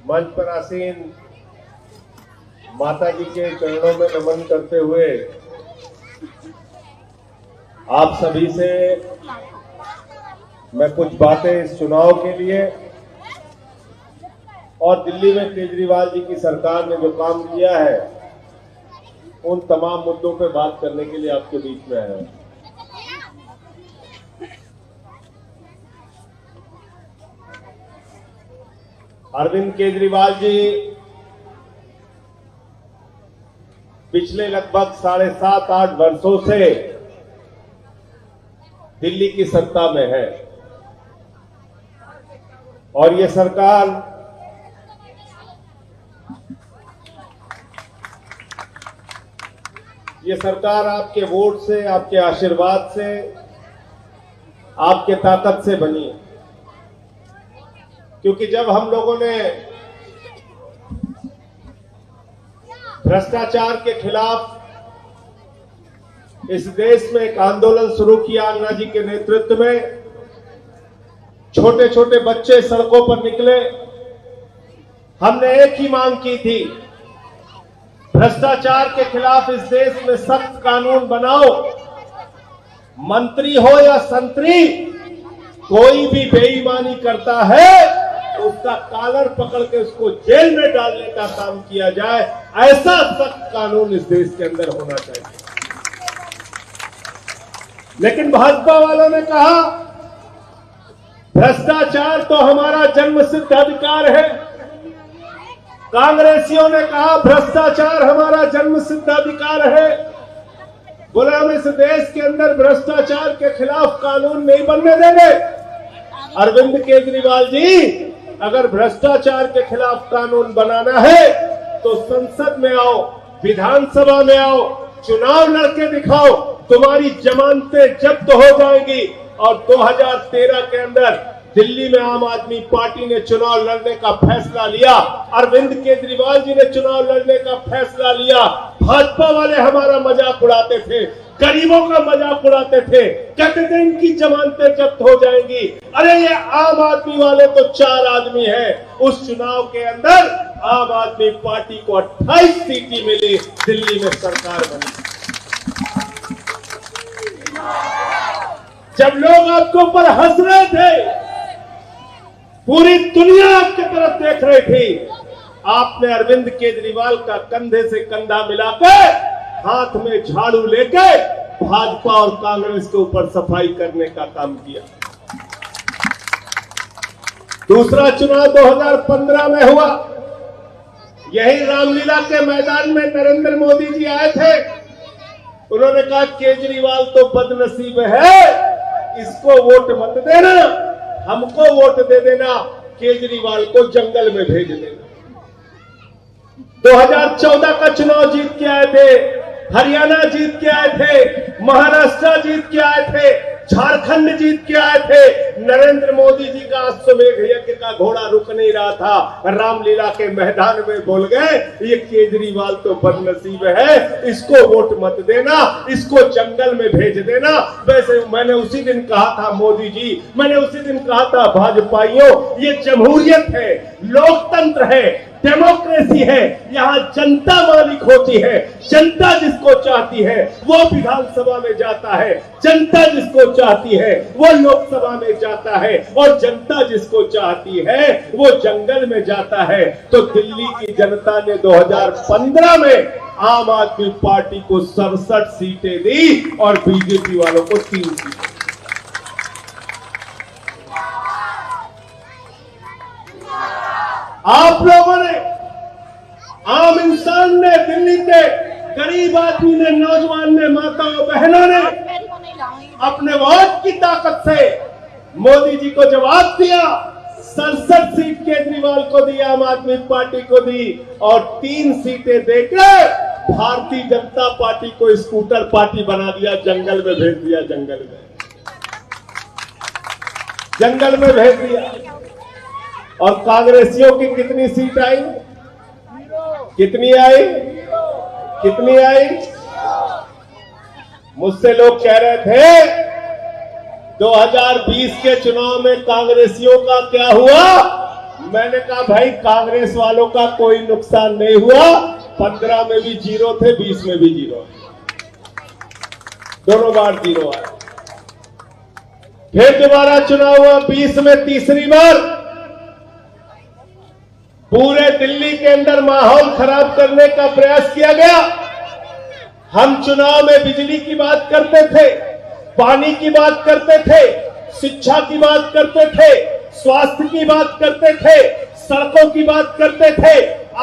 मंच पर आसीन माता जी के चरणों में नमन करते हुए आप सभी से मैं कुछ बातें इस चुनाव के लिए और दिल्ली में केजरीवाल जी की सरकार ने जो काम किया है उन तमाम मुद्दों पर बात करने के लिए आपके बीच में आया हूं। अरविंद केजरीवाल जी पिछले लगभग 7.5-8 वर्षों से दिल्ली की सत्ता में है और ये सरकार आपके वोट से, आपके आशीर्वाद से, आपके ताकत से बनी है। क्योंकि जब हम लोगों ने भ्रष्टाचार के खिलाफ इस देश में एक आंदोलन शुरू किया अन्ना जी के नेतृत्व में, छोटे छोटे बच्चे सड़कों पर निकले, हमने एक ही मांग की थी, भ्रष्टाचार के खिलाफ इस देश में सख्त कानून बनाओ। मंत्री हो या संतरी, कोई भी बेईमानी करता है तो उसका कॉलर पकड़ के उसको जेल में डालने का काम किया जाए। ऐसा सख्त कानून इस देश के अंदर होना चाहिए। लेकिन भाजपा वालों ने कहा भ्रष्टाचार तो हमारा जन्मसिद्ध अधिकार है। कांग्रेसियों ने कहा भ्रष्टाचार हमारा जन्मसिद्ध अधिकार है। बोले हम इस देश के अंदर भ्रष्टाचार के खिलाफ कानून नहीं बनने देंगे। अरविंद केजरीवाल जी, अगर भ्रष्टाचार के खिलाफ कानून बनाना है तो संसद में आओ, विधानसभा में आओ, चुनाव लड़के दिखाओ, तुम्हारी जमानतें जब्त हो जाएंगी। और 2013 के अंदर दिल्ली में आम आदमी पार्टी ने चुनाव लड़ने का फैसला लिया, अरविंद केजरीवाल जी ने चुनाव लड़ने का फैसला लिया। भाजपा वाले हमारा मजाक उड़ाते थे, गरीबों का मजाक उड़ाते थे, कहते थे इनकी जमानतें जब्त हो जाएंगी। अरे ये आम आदमी वाले तो 4 आदमी हैं। उस चुनाव के अंदर आम आदमी पार्टी को 28 सीटें मिली, दिल्ली में सरकार बनी। जब लोग आपके ऊपर हंस रहे थे, पूरी दुनिया आपकी तरफ देख रही थी, आपने अरविंद केजरीवाल का कंधे से कंधा मिलाकर, हाथ में झाड़ू लेके भाजपा और कांग्रेस के ऊपर सफाई करने का काम किया। दूसरा चुनाव 2015 में हुआ। यही रामलीला के मैदान में नरेंद्र मोदी जी आए थे। उन्होंने कहा केजरीवाल तो बदनसीब है, इसको वोट मत देना, हमको वोट दे देना, केजरीवाल को जंगल में भेज देना। 2014 का चुनाव जीत के आए थे, हरियाणा जीत के आए थे, महाराष्ट्र जीत के आए थे, झारखंड जीत के आए थे। नरेंद्र मोदी जी का अश्वमेध यज्ञ का घोड़ा रुक नहीं रहा था, रामलीला के मैदान में बोल गए ये केजरीवाल तो बदनसीब है, इसको वोट मत देना, इसको जंगल में भेज देना। वैसे मैंने उसी दिन कहा था मोदी जी, मैंने उसी दिन कहा था भाजपाइयों, ये जमहूरियत है, लोकतंत्र है, डेमोक्रेसी है, यहाँ जनता मालिक होती है। जनता जिसको चाहती है वो विधानसभा में जाता है, जनता जिसको चाहती है वो लोकसभा में जाता है, और जनता जिसको चाहती है वो जंगल में जाता है। तो दिल्ली की जनता ने 2015 में आम आदमी पार्टी को 67 सीटें दी और बीजेपी वालों को 3 सीटें। आप लोगों ने, आम इंसान ने, दिल्ली के गरीब आदमी ने, नौजवान ने, माताओं बहनों ने अपने वोट की ताकत से मोदी जी को जवाब दिया। 67 सीट केजरीवाल को दी, आम आदमी पार्टी को दी, और 3 सीटें देकर भारतीय जनता पार्टी को स्कूटर पार्टी बना दिया, जंगल में भेज दिया, जंगल में भेज दिया। और कांग्रेसियों की कितनी सीट आई? कितनी आई? मुझसे लोग कह रहे थे 2020 के चुनाव में कांग्रेसियों का क्या हुआ? मैंने कहा भाई कांग्रेस वालों का कोई नुकसान नहीं हुआ, 15 में भी जीरो थे, 20 में भी जीरो, दोनों बार जीरो आए। फिर दोबारा चुनाव हुआ 20 में तीसरी बार। पूरे दिल्ली के अंदर माहौल खराब करने का प्रयास किया गया। हम चुनाव में बिजली की बात करते थे, पानी की बात करते थे, शिक्षा की बात करते थे, स्वास्थ्य की बात करते थे, सड़कों की बात करते थे,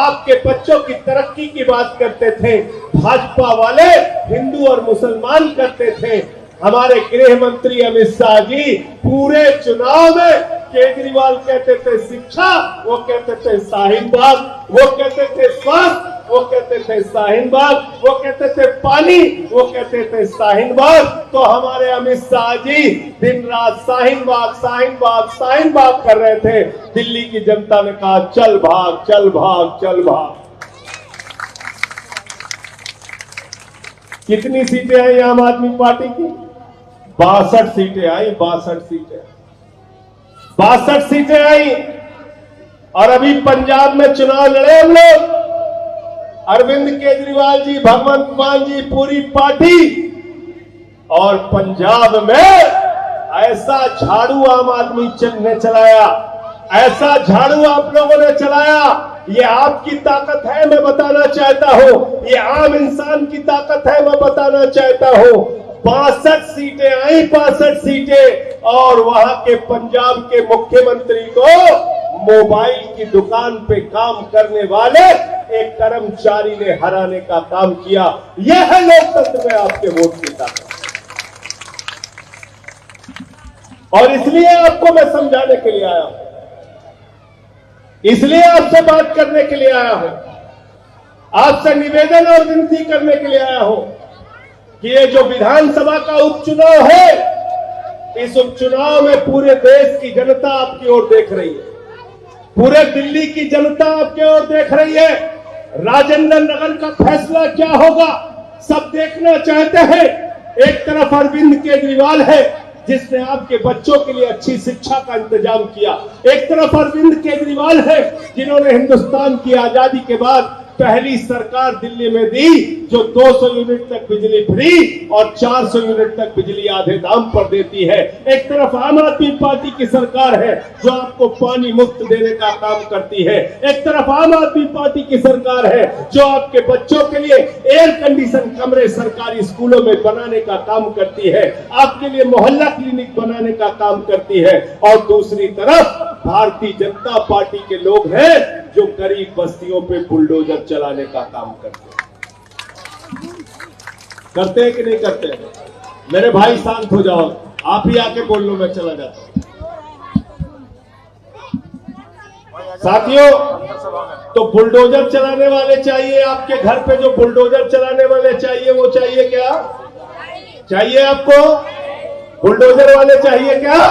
आपके बच्चों की तरक्की की बात करते थे। भाजपा वाले हिंदू और मुसलमान करते थे। हमारे गृह मंत्री अमित शाह जी पूरे चुनाव में केजरीवाल कहते थे शिक्षा, वो कहते थे शाहीन बाग, वो कहते थे स्वास्थ्य, वो कहते थे शाहीन बाग, वो कहते थे पानी, वो कहते थे शाहीन बाग। तो हमारे अमित शाह जी दिन रात शाहीन बाग, शाहीन बाग, शाहीन बाग कर रहे थे। दिल्ली की जनता ने कहा चल भाग, चल भाग, चल भाग। कितनी सीटें आई आम आदमी पार्टी की? 62 सीटें आई, 62 सीटें, 62 सीटें आई। और अभी पंजाब में चुनाव लड़े हम लोग, अरविंद केजरीवाल जी, भगवंत मान जी, पूरी पार्टी। और पंजाब में ऐसा झाड़ू आम आदमी ने चलाया, ऐसा झाड़ू आप लोगों ने चलाया। ये आपकी ताकत है, मैं बताना चाहता हूं, ये आम इंसान की ताकत है, मैं बताना चाहता हूं। 62 सीटें आई, 62 सीटें। और वहां के पंजाब के मुख्यमंत्री को मोबाइल की दुकान पे काम करने वाले एक कर्मचारी ने हराने का काम किया। यह है लोकतंत्र में आपके वोट की ताकत। और इसलिए आपको मैं समझाने के लिए आया हूं, इसलिए आपसे बात करने के लिए आया हूं, आपसे निवेदन और विनती करने के लिए आया हूं कि ये जो विधानसभा का उपचुनाव है, इस उपचुनाव में पूरे देश की जनता आपकी ओर देख रही है, पूरे दिल्ली की जनता आपकी ओर देख रही है। राजेंद्र नगर का फैसला क्या होगा सब देखना चाहते हैं। एक तरफ अरविंद केजरीवाल है जिसने आपके बच्चों के लिए अच्छी शिक्षा का इंतजाम किया, एक तरफ अरविंद केजरीवाल है जिन्होंने हिंदुस्तान की आजादी के बाद पहली सरकार दिल्ली में दी जो 200 यूनिट तक बिजली फ्री और 400 यूनिट तक बिजली आधे दाम पर देती है। एक तरफ आम आदमी पार्टी की सरकार है जो आपको पानी मुफ्त देने का काम करती है। एक तरफ आम आदमी पार्टी की सरकार है जो आपके बच्चों के लिए एयर कंडीशन कमरे सरकारी स्कूलों में बनाने का काम करती है, आपके लिए मोहल्ला क्लिनिक बनाने का काम करती है। और दूसरी तरफ भारतीय जनता पार्टी के लोग हैं जो गरीब बस्तियों पे बुलडोजर चलाने का काम करते हैं कि नहीं करते? मेरे भाई शांत हो जाओ, आप ही आके बोल लो, मैं चला जाता हूं। साथियों, तो बुलडोजर चलाने वाले चाहिए आपके घर पे, जो बुलडोजर चलाने वाले चाहिए वो चाहिए क्या? चाहिए आपको बुलडोजर वाले चाहिए क्या?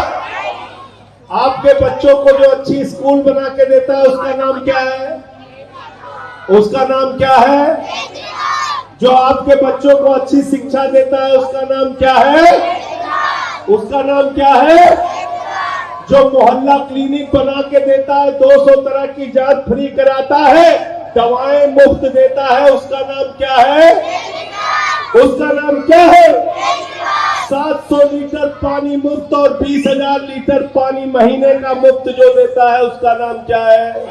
आपके बच्चों को जो अच्छी स्कूल बना के देता है उसका नाम क्या है? उसका नाम क्या है? जो आपके बच्चों को अच्छी शिक्षा देता है उसका नाम क्या है? उसका नाम क्या है? जो मोहल्ला क्लिनिक बना के देता है, 200 तरह की जांच फ्री कराता है, दवाएं मुफ्त देता है, उसका नाम क्या है? उसका नाम क्या है? 700 लीटर पानी मुफ्त और 20,000 लीटर पानी महीने का मुफ्त जो देता है उसका नाम क्या है?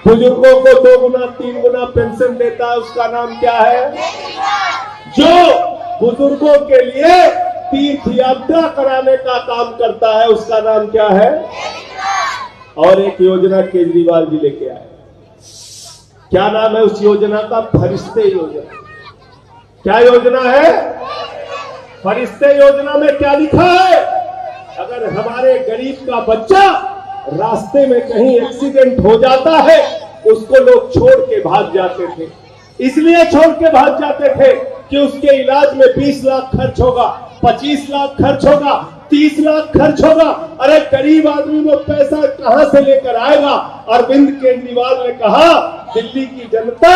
बुजुर्गों को 2 गुना 3 गुना पेंशन देता है उसका नाम क्या है? जो बुजुर्गों के लिए तीर्थ यात्रा कराने का काम करता है उसका नाम क्या है? और एक योजना केजरीवाल जी लेके आए, क्या नाम है उस योजना का? फरिश्ते योजना। क्या योजना है? फरिश्ते योजना में क्या लिखा है? अगर हमारे गरीब का बच्चा रास्ते में कहीं एक्सीडेंट हो जाता है, उसको लोग छोड़ के भाग जाते थे। इसलिए छोड़ के भाग जाते थे कि उसके इलाज में 20 लाख खर्च होगा, 25 लाख खर्च होगा, 30 लाख खर्च होगा। अरे गरीब आदमी वो पैसा कहां से लेकर आएगा? अरविंद केजरीवाल ने कहा दिल्ली की जनता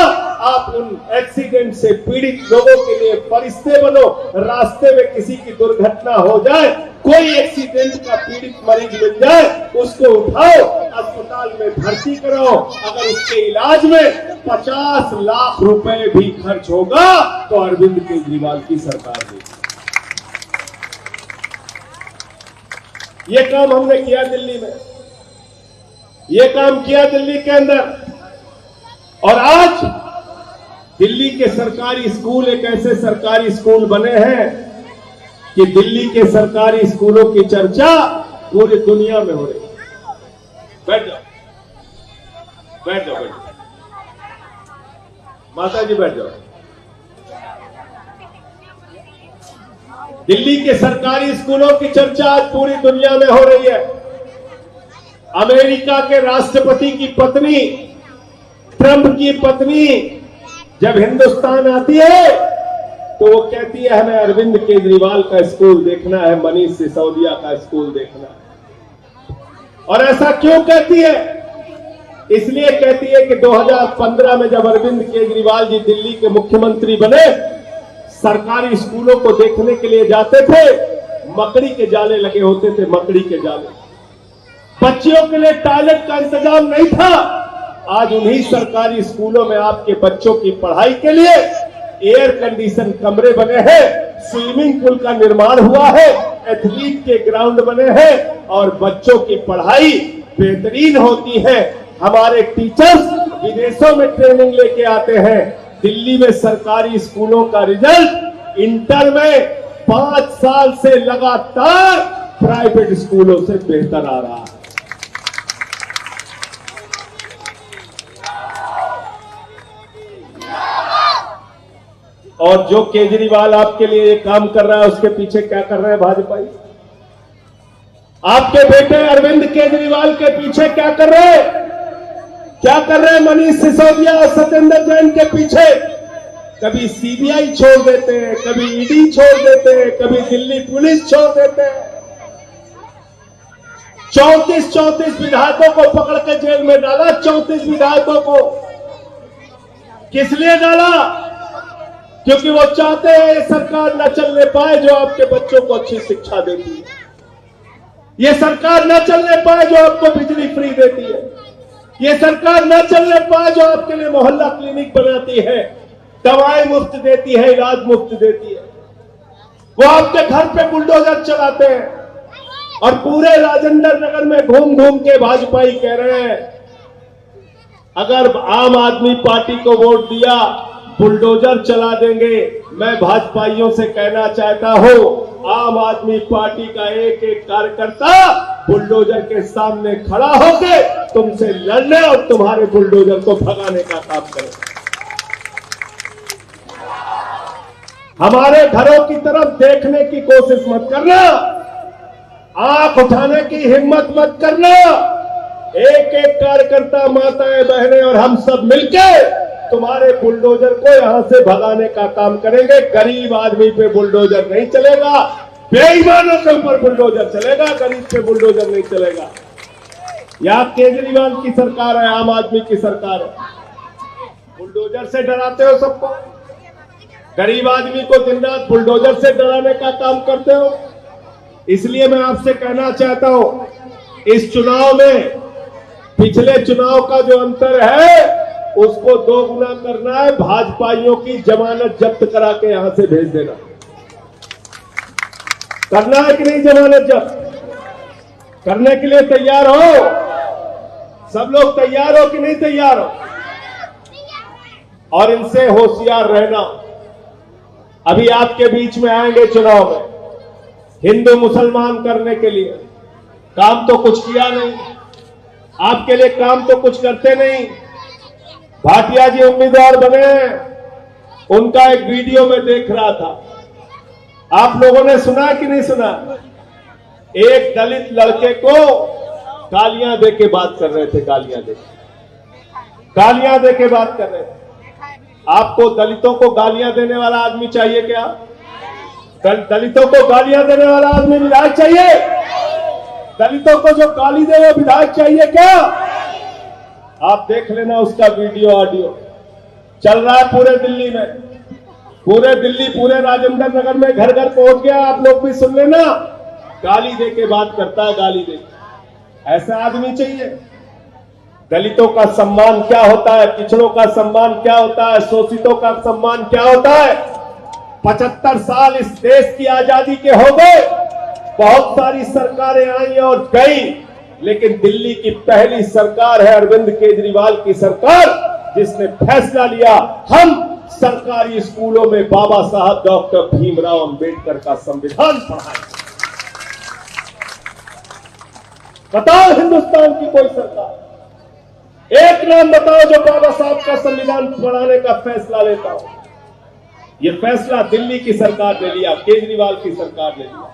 आप उन एक्सीडेंट से पीड़ित लोगों के लिए फरिश्ते बनो। रास्ते में किसी की दुर्घटना हो जाए, कोई एक्सीडेंट का पीड़ित मरीज मिल जाए, उसको उठाओ, अस्पताल में भर्ती कराओ। अगर उसके इलाज में 50 लाख रुपए भी खर्च होगा तो अरविंद केजरीवाल की सरकार देगी। ये काम हमने किया दिल्ली में, ये काम किया दिल्ली के अंदर। और आज दिल्ली के सरकारी स्कूल एक ऐसे सरकारी स्कूल बने हैं कि दिल्ली के सरकारी स्कूलों की चर्चा पूरी दुनिया में हो रही है। बैठ जाओ, बैठ जाओ, बैठ जाओ, माता जी बैठ जाओ। दिल्ली के सरकारी स्कूलों की चर्चा आज पूरी दुनिया में हो रही है। अमेरिका के राष्ट्रपति की पत्नी, ट्रंप की पत्नी जब हिंदुस्तान आती है तो वो कहती है हमें अरविंद केजरीवाल का स्कूल देखना है, मनीष सिसोदिया का स्कूल देखना है। और ऐसा क्यों कहती है? इसलिए कहती है कि 2015 में जब अरविंद केजरीवाल जी दिल्ली के मुख्यमंत्री बने, सरकारी स्कूलों को देखने के लिए जाते थे, मकड़ी के जाले लगे होते थे, मकड़ी के जाले। बच्चियों के लिए टॉयलेट का इंतजाम नहीं था। आज उन्हीं सरकारी स्कूलों में आपके बच्चों की पढ़ाई के लिए एयर कंडीशन कमरे बने हैं, स्विमिंग पूल का निर्माण हुआ है, एथलीट के ग्राउंड बने हैं और बच्चों की पढ़ाई बेहतरीन होती है। हमारे टीचर्स विदेशों में ट्रेनिंग लेके आते हैं। दिल्ली में सरकारी स्कूलों का रिजल्ट इंटर में 5 साल से लगातार प्राइवेट स्कूलों से बेहतर आ रहा है। और जो केजरीवाल आपके लिए ये काम कर रहा है, उसके पीछे क्या कर रहे हैं भाजपा? आपके बेटे अरविंद केजरीवाल के पीछे क्या कर रहे हैं? क्या कर रहे हैं मनीष सिसोदिया और सत्येंद्र जैन के पीछे? कभी सीबीआई छोड़ देते हैं, कभी ईडी छोड़ देते हैं, कभी दिल्ली पुलिस छोड़ देते हैं। 34 विधायकों को पकड़ के जेल में डाला। 34 विधायकों को किस लिए डाला? क्योंकि वो चाहते हैं ये सरकार न चलने पाए जो आपके बच्चों को अच्छी शिक्षा देती है, ये सरकार न चलने पाए जो आपको बिजली फ्री देती है, ये सरकार न चलने पाए जो आपके लिए मोहल्ला क्लिनिक बनाती है, दवाएं मुफ्त देती है, इलाज मुफ्त देती है। वो आपके घर पे बुलडोजर चलाते हैं और पूरे राजेंद्र नगर में घूम घूम के भाजपाई कह रहे हैं अगर आम आदमी पार्टी को वोट दिया बुलडोजर चला देंगे। मैं भाजपाइयों से कहना चाहता हूं, आम आदमी पार्टी का एक एक कार्यकर्ता बुलडोजर के सामने खड़ा होकर तुमसे लड़ने और तुम्हारे बुलडोजर को भगाने का काम करे। हमारे घरों की तरफ देखने की कोशिश मत करना, आंख उठाने की हिम्मत मत करना। एक एक कार्यकर्ता, माताएं, बहनें और हम सब मिलकर तुम्हारे बुलडोजर को यहां से भगाने का काम करेंगे। गरीब आदमी पे बुलडोजर नहीं चलेगा, बेईमानों के ऊपर बुलडोजर चलेगा, गरीब पे बुलडोजर नहीं चलेगा। यह केजरीवाल की सरकार है, आम आदमी की सरकार है। बुलडोजर से डराते हो सबको, गरीब आदमी को दिन रात बुलडोजर से डराने का काम करते हो। इसलिए मैं आपसे कहना चाहता हूं, इस चुनाव में पिछले चुनाव का जो अंतर है उसको 2 गुना करना है। भाजपाइयों की जमानत जब्त करा के यहां से भेज देना। करना है कि नहीं? जमानत जब्त करने के लिए तैयार हो? सब लोग तैयार हो कि नहीं तैयार हो? और इनसे होशियार रहना। अभी आपके बीच में आएंगे चुनाव में हिंदू मुसलमान करने के लिए। काम तो कुछ किया नहीं, आपके लिए काम तो कुछ करते नहीं। भाटिया जी उम्मीदवार बने, उनका एक वीडियो में देख रहा था, आप लोगों ने सुना कि नहीं सुना? एक दलित लड़के को गालियां दे के बात कर रहे थे, गालियां दे के बात कर रहे थे। आपको दलितों को गालियां देने वाला आदमी चाहिए क्या? दलितों को गालियां देने वाला आदमी विधायक चाहिए? दलितों को जो गाली दे वो विधायक चाहिए क्या? आप देख लेना, उसका वीडियो ऑडियो चल रहा है पूरे दिल्ली में, पूरे दिल्ली, पूरे राजेंद्र नगर में घर घर पहुंच गया। आप लोग भी सुन लेना, गाली दे के बात करता है, गाली दे। ऐसा आदमी चाहिए? दलितों का सम्मान क्या होता है, पिछड़ों का सम्मान क्या होता है, शोषितों का सम्मान क्या होता है? 75 साल इस देश की आजादी के हो गए, बहुत सारी सरकारें आई और गई, लेकिन दिल्ली की पहली सरकार है अरविंद केजरीवाल की सरकार, जिसने फैसला लिया हम सरकारी स्कूलों में बाबा साहब डॉक्टर भीमराव अंबेडकर का संविधान पढ़ाएं। बताओ हिंदुस्तान की कोई सरकार, एक नाम बताओ जो बाबा साहब का संविधान पढ़ाने का फैसला लेता हो। यह फैसला दिल्ली की सरकार ने लिया, केजरीवाल की सरकार ने लिया।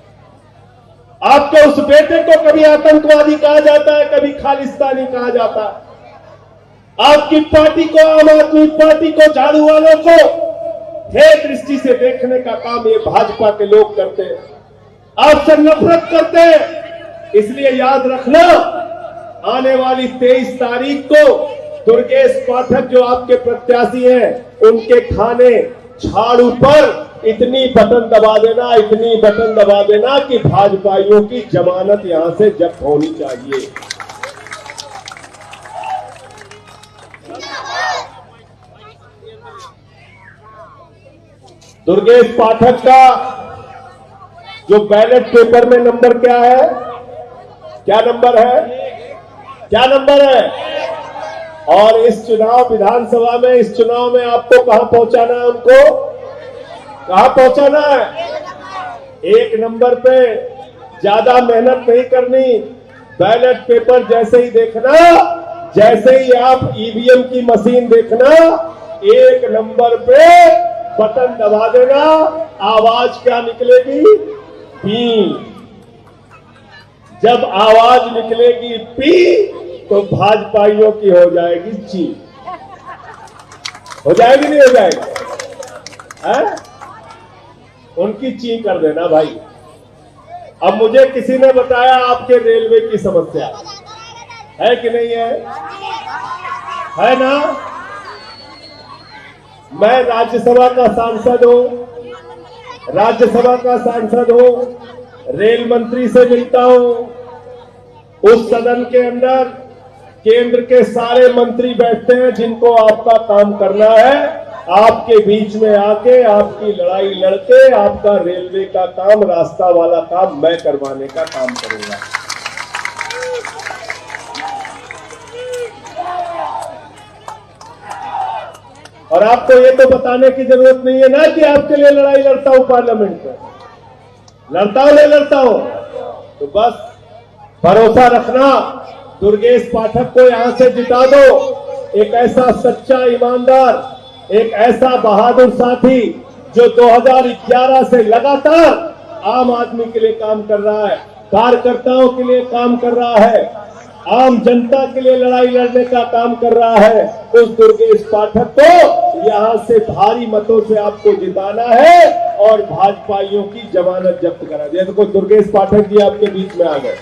आपके उस बेटे को कभी आतंकवादी कहा जाता है, कभी खालिस्तानी कहा जाता है। आपकी पार्टी को, आम आदमी पार्टी को, झाड़ू वालों को हे दृष्टि से देखने का काम ये भाजपा के लोग करते हैं, आपसे नफरत करते हैं। इसलिए याद रखना, आने वाली 23 तारीख को दुर्गेश पाठक जो आपके प्रत्याशी हैं, उनके थाने झाड़ू पर इतनी बटन दबा देना, इतनी बटन दबा देना कि भाजपाइयों की जमानत यहां से जब्त होनी चाहिए। दुर्गेश पाठक का जो बैलेट पेपर में नंबर क्या है, क्या नंबर है, क्या नंबर है? और इस चुनाव, विधानसभा में, इस चुनाव में आपको कहां पहुंचाना है? उनको कहां पहुंचाना है? एक नंबर पे ज्यादा मेहनत नहीं करनी। बैलेट पेपर जैसे ही देखना, जैसे ही आप ईवीएम की मशीन देखना, एक नंबर पे बटन दबा देना। आवाज क्या निकलेगी? पी। जब आवाज निकलेगी पी, तो भाजपाइयों की हो जाएगी ची। हो जाएगी नहीं हो जाएगी? है? उनकी ची कर देना भाई। अब मुझे किसी ने बताया आपके रेलवे की समस्या है कि नहीं है? है ना? मैं राज्यसभा का सांसद हूं, राज्यसभा का सांसद हूं, रेल मंत्री से मिलता हूं। उस सदन के अंदर केंद्र के सारे मंत्री बैठते हैं, जिनको आपका काम करना है आपके बीच में आके आपकी लड़ाई लड़के आपका रेलवे का काम, रास्ता वाला काम मैं करवाने का काम करूंगा। और आपको ये तो बताने की जरूरत नहीं है ना कि आपके लिए लड़ाई लड़ता हूं पार्लियामेंट में। लड़ता हूं नहीं लड़ता हूं? तो बस भरोसा रखना, दुर्गेश पाठक को यहां से जिता दो। एक ऐसा सच्चा ईमानदार, एक ऐसा बहादुर साथी जो 2011 से लगातार आम आदमी के लिए काम कर रहा है, कार्यकर्ताओं के लिए काम कर रहा है, आम जनता के लिए लड़ाई लड़ने का काम कर रहा है। उस दुर्गेश पाठक को यहां से भारी मतों से आपको जिताना है और भाजपाइयों की जमानत जब्त करा दिया। देखो दुर्गेश पाठक जी आपके बीच में आ गए,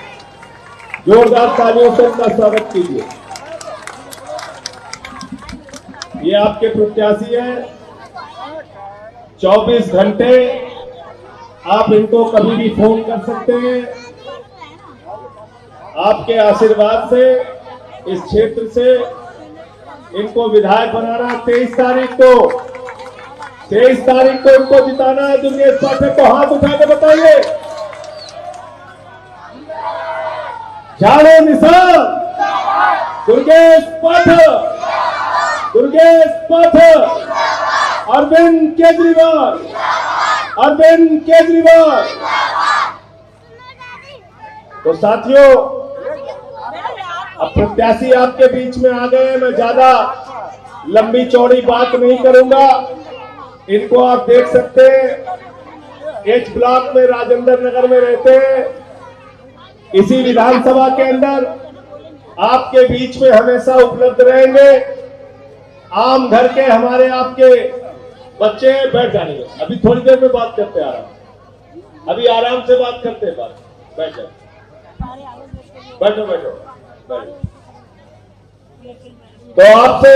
जोरदार तालियों से उनका स्वागत कीजिए। ये आपके प्रत्याशी हैं। 24 घंटे आप इनको कभी भी फोन कर सकते हैं। आपके आशीर्वाद से इस क्षेत्र से इनको विधायक बनाना। 23 तारीख को इनको जिताना है। दुर्गेश पाठक को हाथ उठा के बताइए, झाड़ू निशान दुर्गेश पाठक, दुर्गेश पाठक, अरविंद केजरीवाल, अरविंद केजरीवाल। तो साथियों, अब प्रत्याशी आपके बीच में आ गए। मैं ज्यादा लंबी चौड़ी बात नहीं करूंगा। इनको आप देख सकते हैं, एच ब्लॉक में राजेंद्र नगर में रहते हैं। इसी विधानसभा के अंदर आपके बीच में हमेशा उपलब्ध रहेंगे। आम घर के हमारे आपके बच्चे बैठ जाएंगे, अभी थोड़ी देर में बात करते आ रहा हूं। अभी आराम से बात करते हैं, बात बैठो बैठो बैठो बैठो। तो आपसे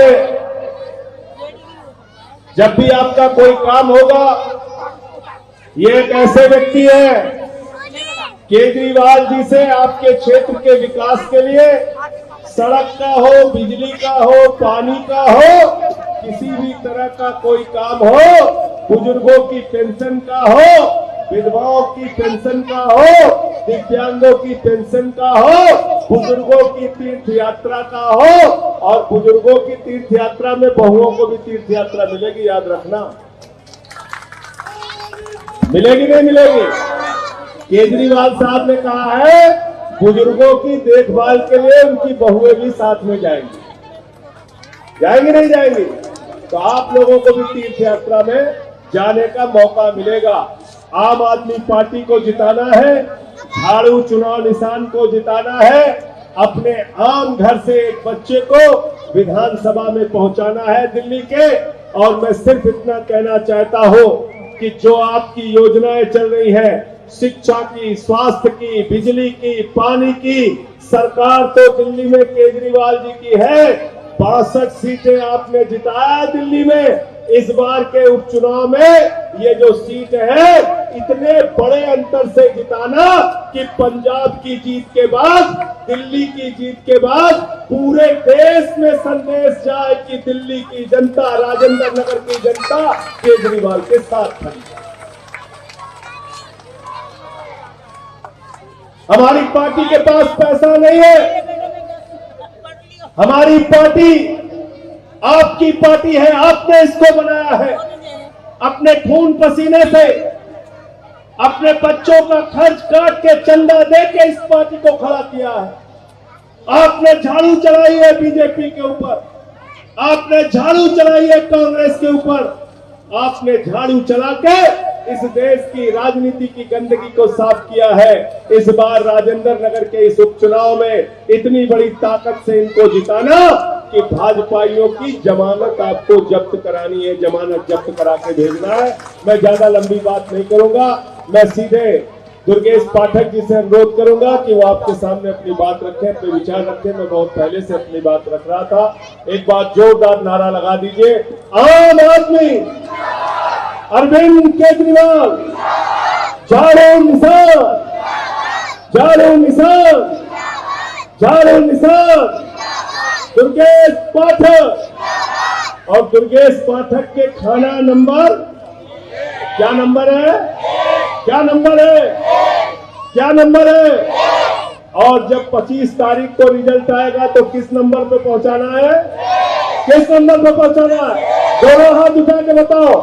जब भी आपका कोई काम होगा, ये एक ऐसे व्यक्ति है केजरीवाल जी से आपके क्षेत्र के विकास के लिए सड़क का हो, बिजली का हो, पानी का हो, किसी भी तरह का कोई काम हो, बुजुर्गों की पेंशन का हो, विधवाओं की पेंशन का हो, दिव्यांगों की पेंशन का हो, बुजुर्गों की तीर्थ यात्रा का हो, और बुजुर्गों की तीर्थ यात्रा में बहुओं को भी तीर्थ यात्रा मिलेगी, याद रखना। मिलेगी नहीं मिलेगी? केजरीवाल साहब ने कहा है बुजुर्गों की देखभाल के लिए उनकी बहुएं भी साथ में जाएंगी। जाएंगी नहीं जाएंगी? तो आप लोगों को भी तीर्थ यात्रा में जाने का मौका मिलेगा। आम आदमी पार्टी को जिताना है, झाड़ू चुनाव निशान को जिताना है, अपने आम घर से एक बच्चे को विधानसभा में पहुंचाना है दिल्ली के। और मैं सिर्फ इतना कहना चाहता हूं कि जो आपकी योजनाएं चल रही है, शिक्षा की, स्वास्थ्य की, बिजली की, पानी की, सरकार तो दिल्ली में केजरीवाल जी की है। 62 सीटें आपने जिताया दिल्ली में। इस बार के उपचुनाव में ये जो सीट है, इतने बड़े अंतर से जिताना कि पंजाब की जीत के बाद, दिल्ली की जीत के बाद पूरे देश में संदेश जाए कि दिल्ली की जनता, राजेंद्र नगर की जनता केजरीवाल के साथ खड़ी है। हमारी पार्टी के पास पैसा नहीं है, हमारी पार्टी आपकी पार्टी है, आपने इसको बनाया है अपने खून पसीने से, अपने बच्चों का खर्च काट के, चंदा दे के इस पार्टी को खड़ा किया है। आपने झाड़ू चलाई है बीजेपी के ऊपर, आपने झाड़ू चलाई है कांग्रेस के ऊपर, आपने झाड़ू चला के इस देश की राजनीति की गंदगी को साफ किया है। इस बार राजेंद्र नगर के इस उपचुनाव में इतनी बड़ी ताकत से इनको जिताना कि भाजपाइयों की जमानत आपको जब्त करानी है, जमानत जब्त करा के भेजना है। मैं ज्यादा लंबी बात नहीं करूंगा, मैं सीधे दुर्गेश पाठक जी से अनुरोध करूंगा कि वो आपके सामने अपनी बात रखें, अपने विचार रखें। मैं बहुत पहले से अपनी बात रख रहा था। एक बार जोरदार नारा लगा दीजिए, आम आदमी, अरविंद केजरीवाल, झाड़ू निशान, झाड़ू निशान, झाड़ू निशान, दुर्गेश पाठक। और दुर्गेश पाठक के खाना नंबर क्या नंबर है? क्या नंबर है? क्या नंबर है? और जब 25 तारीख को रिजल्ट आएगा तो किस नंबर पे पहुंचाना है? किस नंबर पे पहुंचाना है? दोनों हाथ उठा के बताओ।